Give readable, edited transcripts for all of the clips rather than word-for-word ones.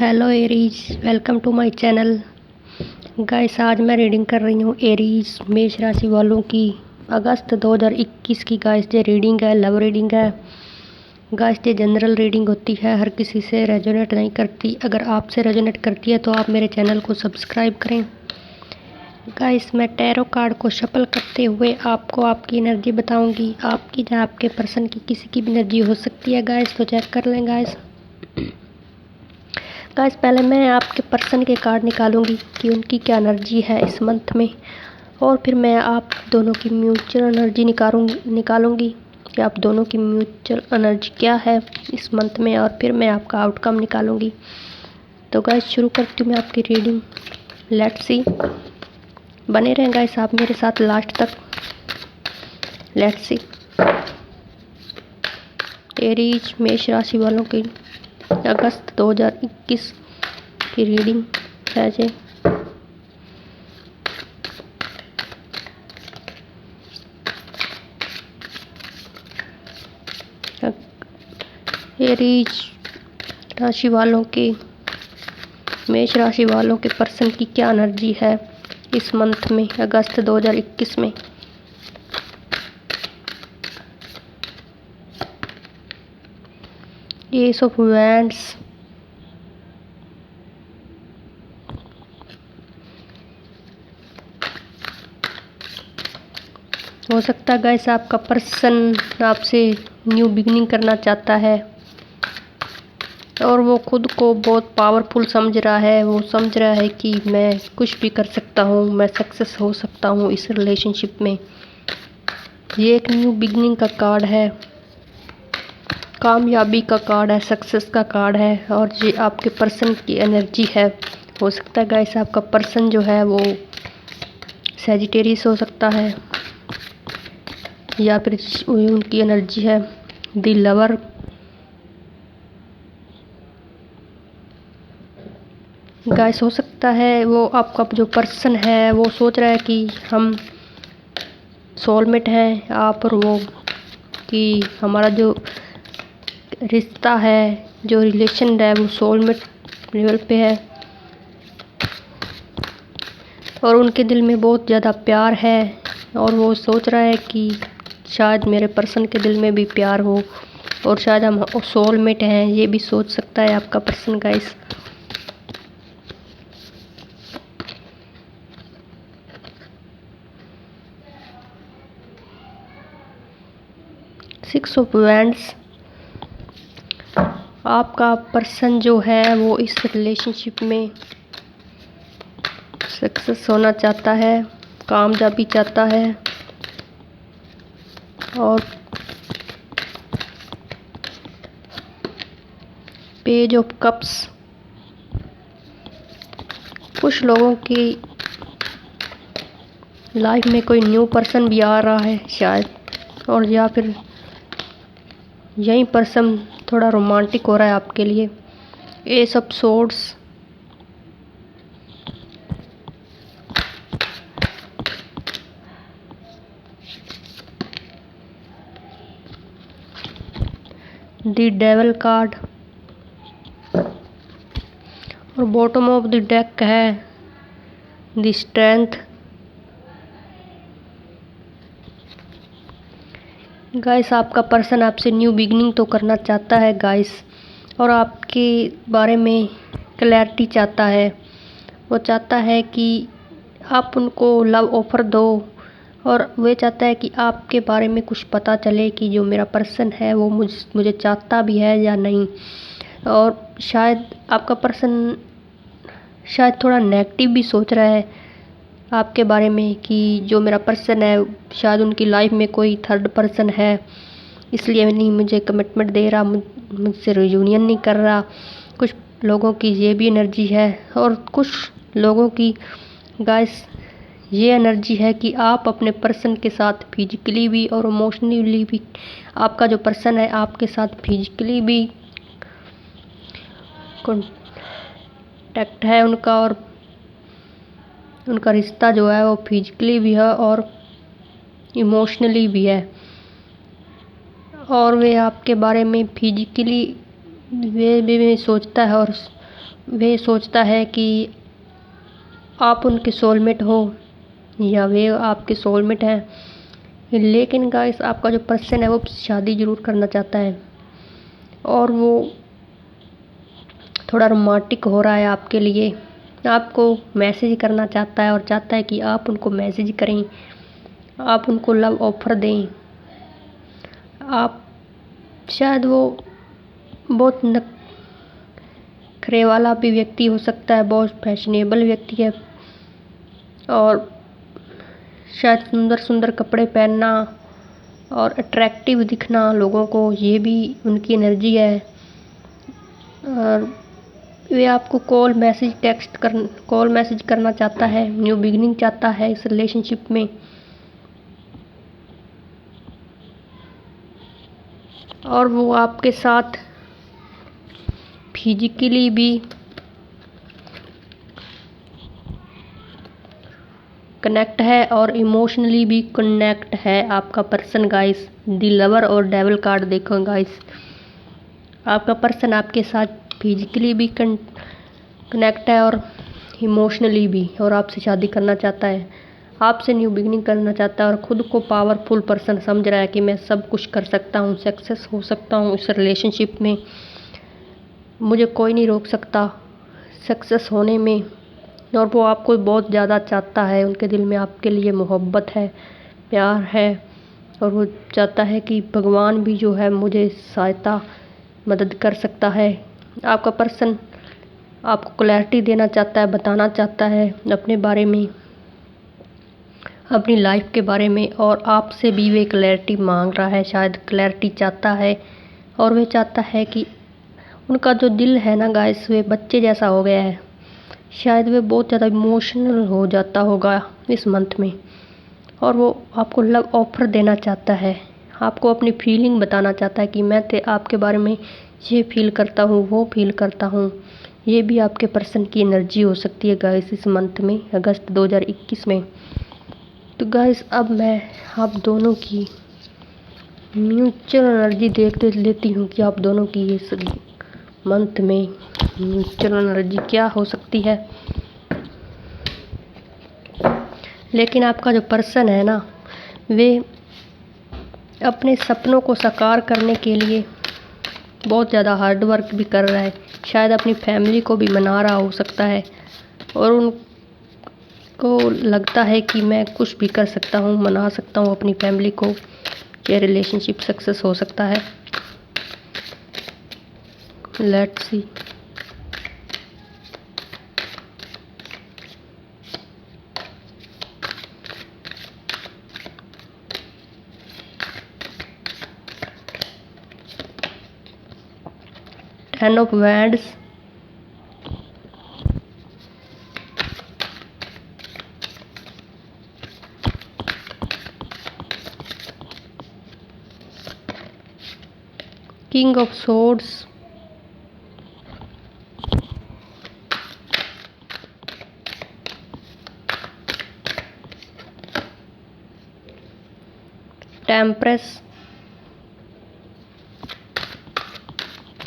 Hello Aries, welcome to my channel. Guys, आज मैं reading कर रही हूँ एरीज मेष राशि वालों की अगस्त 2021 की। गाइस, ये रीडिंग है, लव रीडिंग है। गाइस, ये जनरल रीडिंग होती है, हर किसी से रेजोनेट नहीं करती। अगर आपसे रेजोनेट करती है तो आप मेरे चैनल को सब्सक्राइब करें। गाइस, मैं टैरो कार्ड को शफल करते हुए आपको आपकी एनर्जी बताऊंगी। आपकी या आपके पर्सन की किसी की भी एनर्जी हो सकती है। गाइस, तो चेक कर लें। गाइस, पहले मैं आपके पर्सन के कार्ड निकालूंगी कि उनकी क्या एनर्जी है इस मंथ में, और फिर मैं आप दोनों की म्यूचुअल एनर्जी निकालूंगी कि आप दोनों की म्यूचुअल एनर्जी क्या है इस मंथ में, और फिर मैं आपका आउटकम निकालूंगी। तो गाइस, शुरू करती हूँ मैं आपकी रीडिंग। लेट्स सी, बने रहें गाइस आप मेरे साथ लास्ट तक। लेट्स सी, एरीज मेष राशि वालों की अगस्त 2021 की रीडिंग है जी। एरीज राशि वालों की, मेष राशि वालों के पर्सन की क्या एनर्जी है इस मंथ में, अगस्त 2021 में। एस ऑफ वैंड्स, हो सकता है गाइस आपका पर्सन आपसे न्यू बिगनिंग करना चाहता है और वो खुद को बहुत पावरफुल समझ रहा है। वो समझ रहा है कि मैं कुछ भी कर सकता हूँ, मैं सक्सेस हो सकता हूँ इस रिलेशनशिप में। ये एक न्यू बिगनिंग का कार्ड है, कामयाबी का कार्ड है, सक्सेस का कार्ड है, और ये आपके पर्सन की एनर्जी है। हो सकता है गाइस आपका पर्सन जो है वो सैजिटेरियस हो सकता है, या फिर उनकी एनर्जी है द लवर। गाइस, हो सकता है वो आपका जो पर्सन है वो सोच रहा है कि हम सोलमेट हैं, आप और वो, कि हमारा जो रिश्ता है, जो रिलेशन है वो सोलमेट लेवल पे है, और उनके दिल में बहुत ज़्यादा प्यार है। और वो सोच रहा है कि शायद मेरे पर्सन के दिल में भी प्यार हो, और शायद हम सोलमेट हैं, ये भी सोच सकता है आपका person. Guys, six of wands, आपका पर्सन जो है वो इस रिलेशनशिप में सक्सेस होना चाहता है, कामयाबी चाहता है। और पेज ऑफ कप्स, कुछ लोगों की लाइफ में कोई न्यू पर्सन भी आ रहा है शायद, और या फिर यही पर्सन थोड़ा रोमांटिक हो रहा है आपके लिए। S of swords, the devil card, और बॉटम ऑफ द डेक है द स्ट्रेंथ। गाइस, आपका पर्सन आपसे न्यू बिगनिंग तो करना चाहता है गाइस, और आपके बारे में क्लैरिटी चाहता है। वो चाहता है कि आप उनको लव ऑफर दो, और वे चाहता है कि आपके बारे में कुछ पता चले कि जो मेरा पर्सन है वो मुझे चाहता भी है या नहीं। और शायद आपका पर्सन शायद थोड़ा नेगेटिव भी सोच रहा है आपके बारे में, कि जो मेरा पर्सन है शायद उनकी लाइफ में कोई थर्ड पर्सन है, इसलिए नहीं मुझे कमिटमेंट दे रहा, मुझसे रियूनियन नहीं कर रहा। कुछ लोगों की ये भी एनर्जी है, और कुछ लोगों की गाइस ये एनर्जी है कि आप अपने पर्सन के साथ फिजिकली भी और इमोशनली भी, आपका जो पर्सन है आपके साथ फिजिकली भी कॉन्टैक्ट है उनका, और उनका रिश्ता जो है वो फिजिकली भी है और इमोशनली भी है। और वे आपके बारे में फिजिकली वे भी सोचता है, और वे सोचता है कि आप उनके सोलमेट हो या वे आपके सोलमेट हैं। लेकिन गाइस आपका जो पर्सन है वो शादी ज़रूर करना चाहता है और वो थोड़ा रोमांटिक हो रहा है आपके लिए, आपको मैसेज करना चाहता है और चाहता है कि आप उनको मैसेज करें, आप उनको लव ऑफ़र दें। आप शायद वो बहुत नखरे वाला भी व्यक्ति हो सकता है, बहुत फैशनेबल व्यक्ति है और शायद सुंदर सुंदर कपड़े पहनना और अट्रैक्टिव दिखना लोगों को, ये भी उनकी एनर्जी है। और वे आपको कॉल मैसेज करना चाहता है, न्यू बिगिनिंग चाहता है इस रिलेशनशिप में। और वो आपके साथ फिजिकली भी कनेक्ट है और इमोशनली भी कनेक्ट है आपका पर्सन गाइस। दी लवर और डेविल कार्ड देखो गाइस, आपका पर्सन आपके साथ फिजिकली भी कनेक्ट है और इमोशनली भी, और आपसे शादी करना चाहता है, आपसे न्यू बिगिनिंग करना चाहता है और ख़ुद को पावरफुल पर्सन समझ रहा है कि मैं सब कुछ कर सकता हूँ, सक्सेस हो सकता हूँ इस रिलेशनशिप में, मुझे कोई नहीं रोक सकता सक्सेस होने में। और वो आपको बहुत ज़्यादा चाहता है, उनके दिल में आपके लिए मोहब्बत है, प्यार है और वो चाहता है कि भगवान भी जो है मुझे सहायता मदद कर सकता है। आपका पर्सन आपको क्लैरिटी देना चाहता है, बताना चाहता है अपने बारे में, अपनी लाइफ के बारे में, और आपसे भी वे क्लैरिटी मांग रहा है, शायद क्लैरिटी चाहता है। और वे चाहता है कि उनका जो दिल है ना गाइस, वे बच्चे जैसा हो गया है, शायद वे बहुत ज़्यादा इमोशनल हो जाता होगा इस मंथ में, और वो आपको लव ऑफ़र देना चाहता है, आपको अपनी फीलिंग बताना चाहता है कि मैं आपके बारे में ये फील करता हूँ, वो फील करता हूँ। ये भी आपके पर्सन की एनर्जी हो सकती है गाइस इस मंथ में, अगस्त 2021 में। तो गाइस अब मैं आप दोनों की म्यूचुअल एनर्जी देख लेती हूँ कि आप दोनों की इस मंथ में म्यूचुअल एनर्जी क्या हो सकती है। लेकिन आपका जो पर्सन है ना, वे अपने सपनों को साकार करने के लिए बहुत ज़्यादा हार्ड वर्क भी कर रहा है, शायद अपनी फैमिली को भी मना रहा हो सकता है, और उनको लगता है कि मैं कुछ भी कर सकता हूँ, मना सकता हूँ अपनी फैमिली को, ये रिलेशनशिप सक्सेस हो सकता है। Let's see. Ten of Wands, King of Swords, Tempress।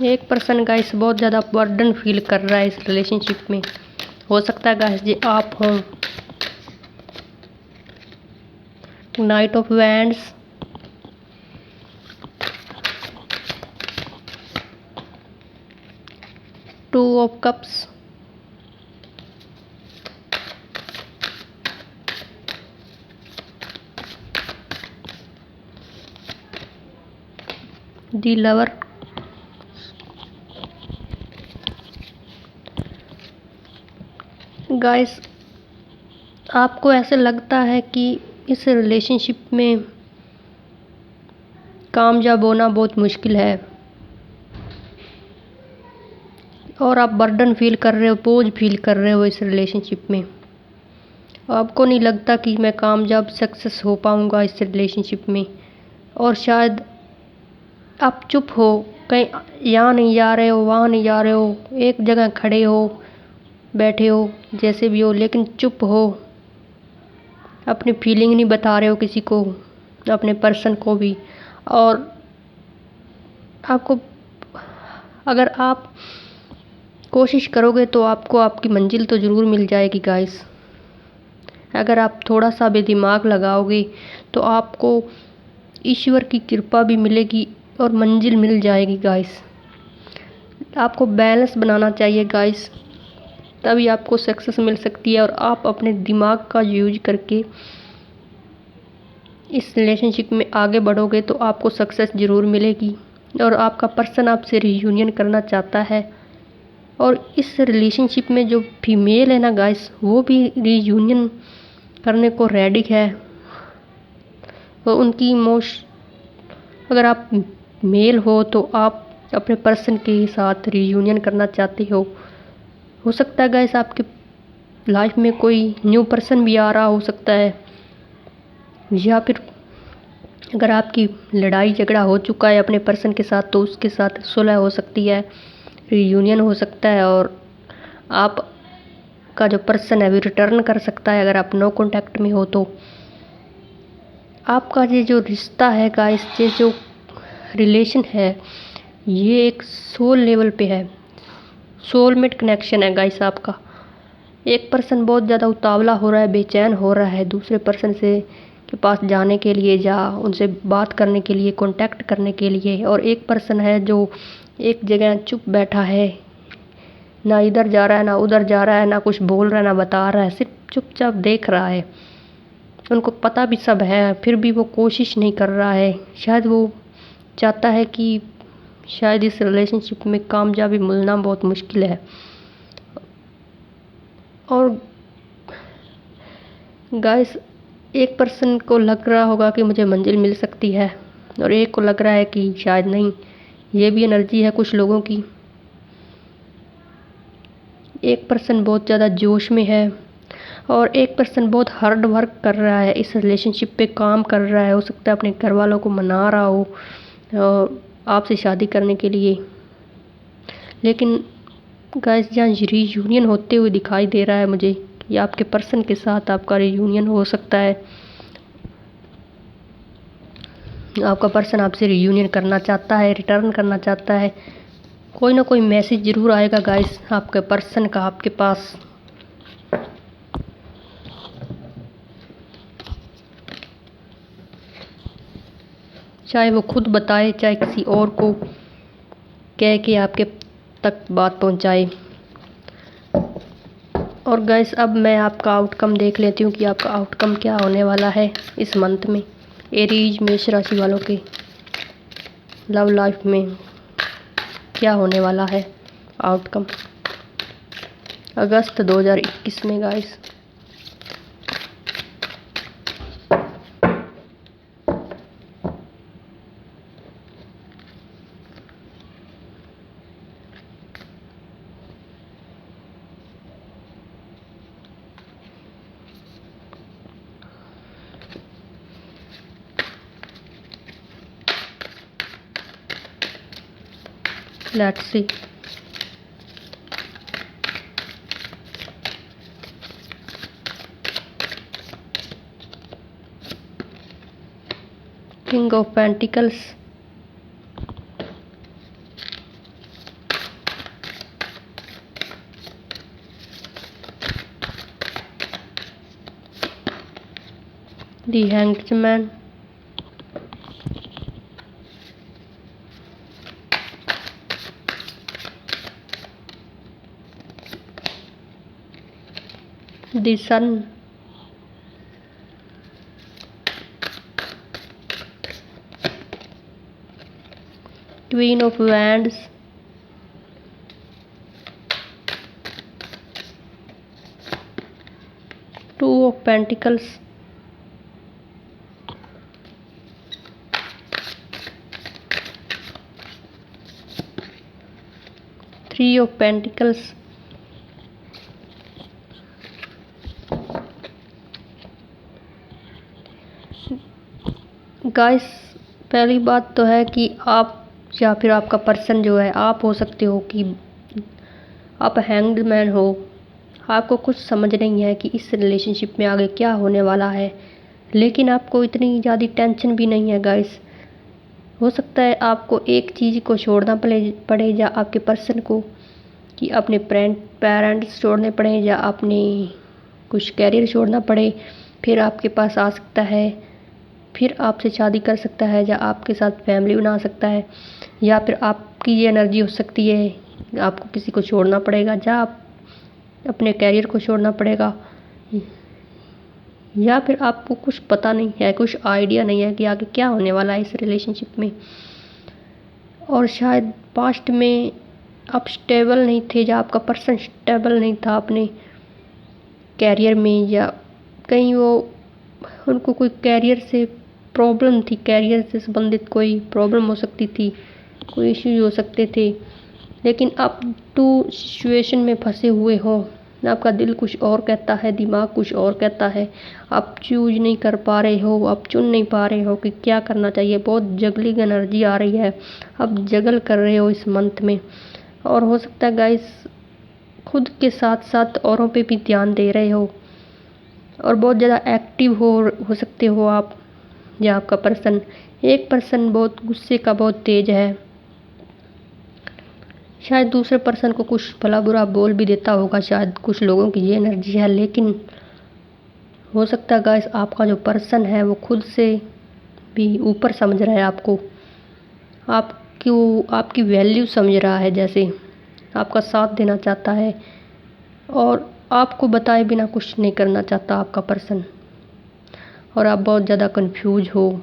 एक पर्सन गाइस बहुत ज़्यादा बर्डन फील कर रहा है इस रिलेशनशिप में, हो सकता है गाइस जी आप हों। Night of wands, two of cups, the lover. Guys आपको ऐसे लगता है कि इस रिलेशनशिप में कामयाब होना बहुत मुश्किल है और आप बर्डन फील कर रहे हो, बोझ फील कर रहे हो इस रिलेशनशिप में। आपको नहीं लगता कि मैं कामयाब सक्सेस हो पाऊँगा इस रिलेशनशिप में, और शायद आप चुप हो, कहीं यहाँ नहीं जा रहे हो, वहाँ नहीं जा रहे हो, एक जगह खड़े हो, बैठे हो, जैसे भी हो, लेकिन चुप हो, अपनी फीलिंग नहीं बता रहे हो किसी को, अपने पर्सन को भी। और आपको, अगर आप कोशिश करोगे तो आपको आपकी मंजिल तो ज़रूर मिल जाएगी गाइस। अगर आप थोड़ा सा भी दिमाग लगाओगे तो आपको ईश्वर की कृपा भी मिलेगी और मंजिल मिल जाएगी गाइस। आपको बैलेंस बनाना चाहिए गाइस, तभी आपको सक्सेस मिल सकती है। और आप अपने दिमाग का यूज करके इस रिलेशनशिप में आगे बढ़ोगे तो आपको सक्सेस ज़रूर मिलेगी। और आपका पर्सन आपसे रियूनियन करना चाहता है, और इस रिलेशनशिप में जो फीमेल है ना गाइस, वो भी रियूनियन करने को रेडी है। और उनकी अगर आप मेल हो तो आप अपने पर्सन के साथ रियूनियन करना चाहते हो सकता है गाइस आपके लाइफ में कोई न्यू पर्सन भी आ रहा हो सकता है, या फिर अगर आपकी लड़ाई झगड़ा हो चुका है अपने पर्सन के साथ तो उसके साथ सुलह हो सकती है, रियूनियन हो सकता है। और आप का जो पर्सन है वो रिटर्न कर सकता है अगर आप नो कांटेक्ट में हो तो। आपका ये जो रिश्ता है गाइस, ये जो रिलेशन है, ये एक सोल लेवल पे है, सोलमेट कनेक्शन है गाइस आपका। एक पर्सन बहुत ज़्यादा उतावला हो रहा है, बेचैन हो रहा है दूसरे पर्सन से के पास जाने के लिए, या उनसे बात करने के लिए, कांटेक्ट करने के लिए। और एक पर्सन है जो एक जगह चुप बैठा है, ना इधर जा रहा है ना उधर जा रहा है, ना कुछ बोल रहा है ना बता रहा है, सिर्फ चुपचाप देख रहा है। उनको पता भी सब है फिर भी वो कोशिश नहीं कर रहा है। शायद वो चाहता है कि शायद इस रिलेशनशिप में कामयाबी मिलना बहुत मुश्किल है। और गाइस, एक पर्सन को लग रहा होगा कि मुझे मंजिल मिल सकती है, और एक को लग रहा है कि शायद नहीं। ये भी एनर्जी है कुछ लोगों की। एक पर्सन बहुत ज़्यादा जोश में है, और एक पर्सन बहुत हार्ड वर्क कर रहा है, इस रिलेशनशिप पे काम कर रहा है। हो सकता है अपने घर वालों को मना रहा हो और आपसे शादी करने के लिए। लेकिन गाइस, जहाँ रीयूनियन होते हुए दिखाई दे रहा है मुझे कि आपके पर्सन के साथ आपका रीयूनियन हो सकता है। आपका पर्सन आपसे रीयूनियन करना चाहता है, रिटर्न करना चाहता है। कोई ना कोई मैसेज ज़रूर आएगा गाइस आपके पर्सन का आपके पास। चाहे वो खुद बताए, चाहे किसी और को कह के आपके तक बात पहुंचाए। और गाइस, अब मैं आपका आउटकम देख लेती हूँ कि आपका आउटकम क्या होने वाला है इस मंथ में एरीज मेष राशि वालों के लव लाइफ में क्या होने वाला है आउटकम अगस्त 2021 में guys. Let's see. King of Pentacles, the Hanged Man, the Sun, Queen of Wands, Two of Pentacles, Three of Pentacles, guys. पहली बात तो है कि आप या फिर आपका पर्सन जो है, आप हो सकते हो कि आप हैंग्ड मैन हो। आपको कुछ समझ नहीं है कि इस रिलेशनशिप में आगे क्या होने वाला है, लेकिन आपको इतनी ज़्यादा टेंशन भी नहीं है गाइस। हो सकता है आपको एक चीज़ को छोड़ना पड़े या आपके पर्सन को कि अपने पेरेंट्स छोड़ने पड़े या अपने कुछ कैरियर छोड़ना पड़े, फिर आपके पास आ सकता है, फिर आपसे शादी कर सकता है या आपके साथ फैमिली बना सकता है, या फिर आपकी ये एनर्जी हो सकती है आपको किसी को छोड़ना पड़ेगा या आप अपने कैरियर को छोड़ना पड़ेगा, या फिर आपको कुछ पता नहीं है, कुछ आइडिया नहीं है कि आगे क्या होने वाला है इस रिलेशनशिप में। और शायद पास्ट में आप स्टेबल नहीं थे या आपका पर्सन स्टेबल नहीं था अपने कैरियर में, या कहीं वो उनको कोई कैरियर से प्रॉब्लम थी, कैरियर से संबंधित कोई प्रॉब्लम हो सकती थी, कोई इश्यूज हो सकते थे। लेकिन आप टू सिचुएशन में फंसे हुए हो, आपका दिल कुछ और कहता है, दिमाग कुछ और कहता है, आप चूज नहीं कर पा रहे हो, आप चुन नहीं पा रहे हो कि क्या करना चाहिए। बहुत जगलिंग एनर्जी आ रही है, आप जगल कर रहे हो इस मंथ में। और हो सकता है गाइस खुद के साथ साथ औरों पे भी ध्यान दे रहे हो और बहुत ज़्यादा एक्टिव हो सकते हो आप या आपका पर्सन। एक पर्सन बहुत गुस्से का, बहुत तेज है, शायद दूसरे पर्सन को कुछ भला बुरा बोल भी देता होगा, शायद कुछ लोगों की ये एनर्जी है। लेकिन हो सकता है गाइस आपका जो पर्सन है वो खुद से भी ऊपर समझ रहा है आपको, आपकी वैल्यू समझ रहा है, जैसे आपका साथ देना चाहता है और आपको बताए बिना कुछ नहीं करना चाहता आपका पर्सन। और आप बहुत ज़्यादा कंफ्यूज हो,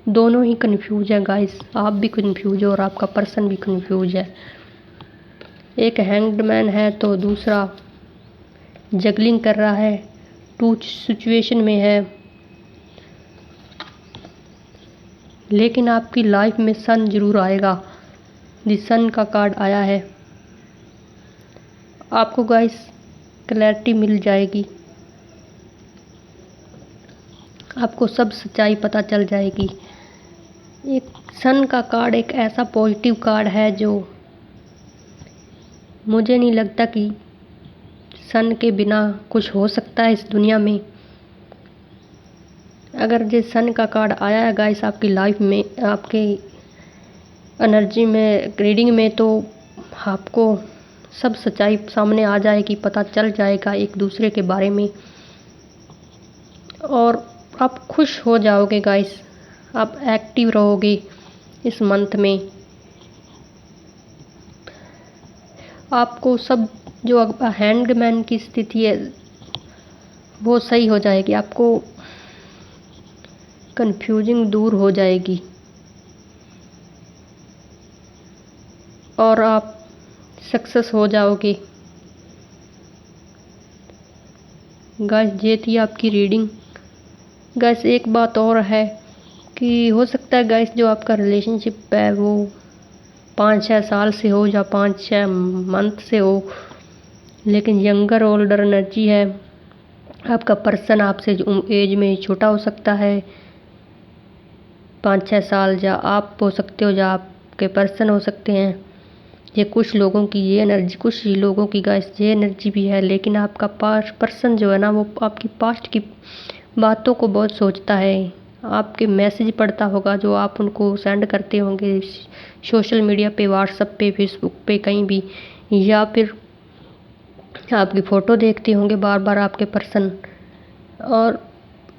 दोनों ही कंफ्यूज हैं गाइस, आप भी कंफ्यूज हो और आपका पर्सन भी कंफ्यूज है। एक हैंग्ड मैन है तो दूसरा जगलिंग कर रहा है, टू सिचुएशन में है। लेकिन आपकी लाइफ में सन जरूर आएगा, द सन का कार्ड आया है। आपको गाइस क्लैरिटी मिल जाएगी, आपको सब सच्चाई पता चल जाएगी। एक सन का कार्ड एक ऐसा पॉजिटिव कार्ड है जो मुझे नहीं लगता कि सन के बिना कुछ हो सकता है इस दुनिया में। अगर ये सन का कार्ड आया है गाइस आपकी लाइफ में, आपके एनर्जी में, रीडिंग में, तो आपको सब सच्चाई सामने आ जाएगी, पता चल जाएगा एक दूसरे के बारे में और आप खुश हो जाओगे गाइस, आप एक्टिव रहोगे इस मंथ में। आपको सब जो हैंडमैन की स्थिति है वो सही हो जाएगी, आपको कंफ्यूजिंग दूर हो जाएगी और आप सक्सेस हो जाओगे। गाइस ये थी आपकी रीडिंग। गाइस एक बात और है कि हो सकता है गाइस जो आपका रिलेशनशिप है वो 5-6 साल से हो या 5-6 मंथ से हो, लेकिन यंगर ओल्डर एनर्जी है। आपका पर्सन आपसे एज में छोटा हो सकता है 5-6 साल, या आप हो सकते हो या आपके पर्सन हो सकते हैं। ये कुछ लोगों की ये एनर्जी, कुछ ही लोगों की गाइस ये एनर्जी भी है। लेकिन आपका पर्सन जो है ना वो आपकी पास्ट की बातों को बहुत सोचता है, आपके मैसेज पढ़ता होगा जो आप उनको सेंड करते होंगे सोशल मीडिया पे, व्हाट्सएप पे, फेसबुक पे, कहीं भी, या फिर आपकी फ़ोटो देखते होंगे बार बार आपके पर्सन, और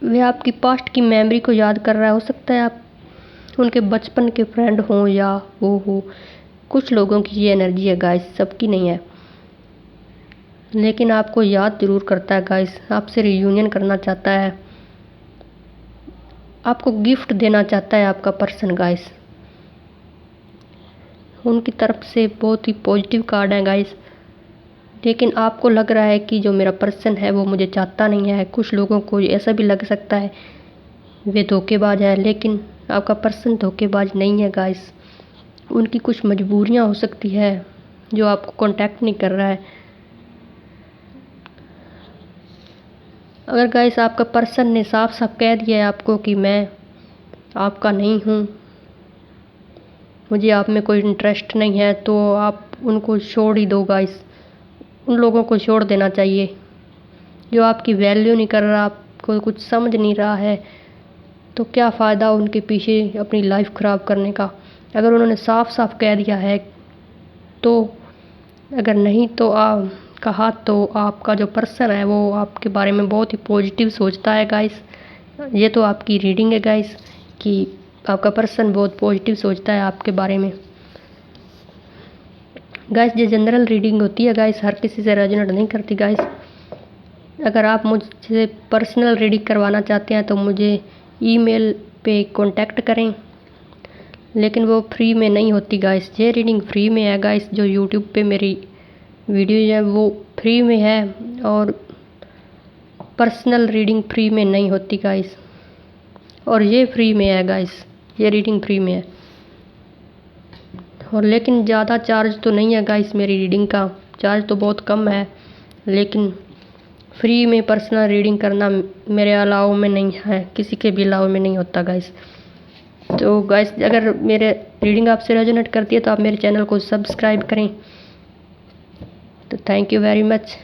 वे आपकी पास्ट की मेमोरी को याद कर रहा है। हो सकता है आप उनके बचपन के फ्रेंड हों या वो हो। कुछ लोगों की ये एनर्जी है गाइस, सबकी नहीं है। लेकिन आपको याद ज़रूर करता है गाइस, आपसे रियूनियन करना चाहता है, आपको गिफ्ट देना चाहता है आपका पर्सन गाइस। उनकी तरफ से बहुत ही पॉजिटिव कार्ड है गाइस। लेकिन आपको लग रहा है कि जो मेरा पर्सन है वो मुझे चाहता नहीं है। कुछ लोगों को ऐसा भी लग सकता है वे धोखेबाज है, लेकिन आपका पर्सन धोखेबाज नहीं है गाइस। उनकी कुछ मजबूरियां हो सकती है जो आपको कांटेक्ट नहीं कर रहा है। अगर गाइस आपका पर्सन ने साफ साफ कह दिया है आपको कि मैं आपका नहीं हूँ, मुझे आप में कोई इंटरेस्ट नहीं है, तो आप उनको छोड़ ही दो गाइस। उन लोगों को छोड़ देना चाहिए जो आपकी वैल्यू नहीं कर रहा, आपको कुछ समझ नहीं रहा है, तो क्या फ़ायदा उनके पीछे अपनी लाइफ ख़राब करने का। अगर उन्होंने साफ साफ कह दिया है तो अगर नहीं तो कहा तो आपका जो पर्सन है वो आपके बारे में बहुत ही पॉजिटिव सोचता है गाइस। ये तो आपकी रीडिंग है गाइस कि आपका पर्सन बहुत पॉजिटिव सोचता है आपके बारे में। गाइस ये जनरल रीडिंग होती है गाइस, हर किसी से रेजोनेट नहीं करती गाइस। अगर आप मुझसे पर्सनल रीडिंग करवाना चाहते हैं तो मुझे ईमेल पे कांटेक्ट करें, लेकिन वो फ्री में नहीं होती गाइस। ये रीडिंग फ्री में है गाइस, जो यूट्यूब पे मेरी वीडियो है वो फ्री में है, और पर्सनल रीडिंग फ्री में नहीं होती गाइस। और ये फ्री में है गाइस, ये रीडिंग फ्री में है। और लेकिन ज़्यादा चार्ज तो नहीं है गाइस, मेरी रीडिंग का चार्ज तो बहुत कम है, लेकिन फ्री में पर्सनल रीडिंग करना मेरे अलाउ में नहीं है, किसी के भी अलाउ में नहीं होता गाइस। तो गाइस अगर मेरे रीडिंग आपसे रेजोनेट करती है तो आप मेरे चैनल को सब्सक्राइब करें। तो थैंक यू वेरी मच।